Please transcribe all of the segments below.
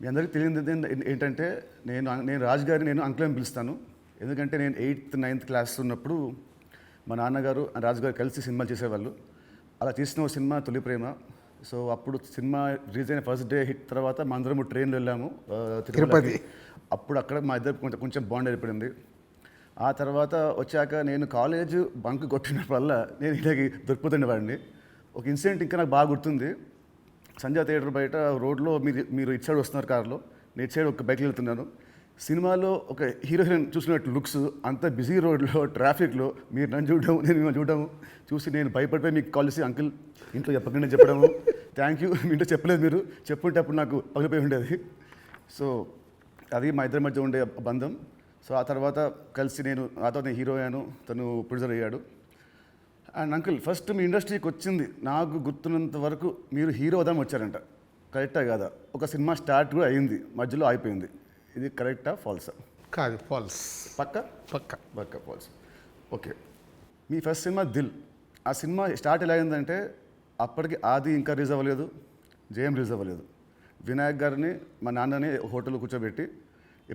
మీ అందరికీ తెలియదు ఏంటంటే నేను రాజు గారిని నేను అంకుల్ అని పిలుస్తాను. ఎందుకంటే నేను 8th 9th క్లాస్ ఉన్నప్పుడు మా నాన్నగారు రాజు గారు కలిసి సినిమాలు చేసేవాళ్ళు. అలా చేసిన ఒక సినిమా తొలి ప్రేమ. సో అప్పుడు సినిమా రిలీజ్ అయిన ఫస్ట్ డే హిట్ తర్వాత మా అందరము ట్రైన్లో వెళ్ళాము తిరుపతి. అప్పుడు అక్కడ మా ఇద్దరు కొంచెం బాండ్ ఏర్పడింది. ఆ తర్వాత వచ్చాక నేను కాలేజ్ బంక్ కొట్టినప్పుడల్లా నేను ఇలాగే దొరికిపోతుండేవాడిని. ఒక ఇన్సిడెంట్ ఇంకా నాకు బాగా గుర్తుంది. సంజయ్ థియేటర్ బయట రోడ్లో మీరు ఇటు సైడ్ వస్తున్నారు కార్లో, నేను ఇటు సైడ్ ఒక బైక్లో వెళ్తున్నాను. సినిమాలో ఒక హీరో హీరోయిన్ చూసినట్టు లుక్స్, అంత బిజీ రోడ్లో ట్రాఫిక్లో మీరు నన్ను చూడడం, నేను మిమ్మల్ని చూడడం చూసి నేను భయపడిపోయి మీకు కాల్ చేసి అంకుల్ ఇంట్లో చెప్పకుండా చెప్పడము, థ్యాంక్ యూ మీ ఇంట్లో చెప్పలేదు, మీరు చెప్పుంటే అప్పుడు నాకు పగిలిపోయి ఉండేది. సో అది మా ఇద్దరి మధ్య ఉండే బంధం. సో ఆ తర్వాత కలిసి నేను హీరో అయ్యాను, తను ప్రొడ్యూసర్ అయ్యాడు. అండ్ అంకుల్ ఫస్ట్ మీ ఇండస్ట్రీకి వచ్చింది నాకు గుర్తున్నంత వరకు మీరు హీరో అవుదాం వచ్చారంట, కరెక్టా కాదా? ఒక సినిమా స్టార్ట్ కూడా అయింది, మధ్యలో అయిపోయింది. ఇది కరెక్టా ఫాల్సా? కాదు, ఫాల్స్. పక్క పక్క పక్క ఫాల్స్. ఓకే, మీ ఫస్ట్ సినిమా దిల్. ఆ సినిమా స్టార్ట్ ఎలా అయిందంటే అప్పటికి ఆది ఇంకా రిలీజ్ అవ్వలేదు, జయం రిలీజ్ అవ్వలేదు. వినాయక్ గారిని మా నాన్నని హోటల్లో కూర్చోబెట్టి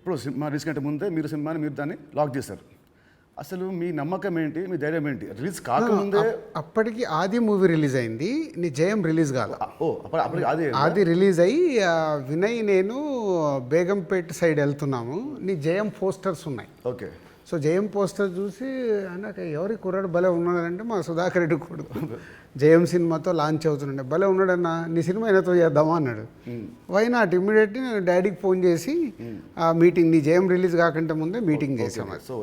ఎప్పుడు సినిమా రిలీజ్ కంటే ముందే మీరు దాన్ని లాక్ చేశారు. అసలు మీ నమ్మకం ఏంటి, మీ ధైర్యం ఏంటి? రిలీజ్ కాకముందే అప్పటికి ఆది మూవీ రిలీజ్ అయింది, నీ జయం రిలీజ్ కాదు. అప్పటికి ఆది రిలీజ్ అయ్యి వినయ్ నేను బేగంపేట సైడ్ వెళ్తున్నాము, నీ జయం పోస్టర్స్ ఉన్నాయి. ఓకే. సో జయం పోస్టర్ చూసి నాకు ఎవరి కుర్రాడు భలే ఉన్నాడంటే మా సుధాకర్ రెడ్డి కొడుకు జయం సినిమాతో లాంచ్ అవుతుండే, భలే ఉన్నాడన్నా, నీ సినిమా అయినతో చేద్దామా అన్నాడు. వై నాట్, ఇమ్మీడియట్లీ నేను డాడీకి ఫోన్ చేసి ఆ మీటింగ్, నీ జయం రిలీజ్ కాకంటే ముందే మీటింగ్ చేసాము. సో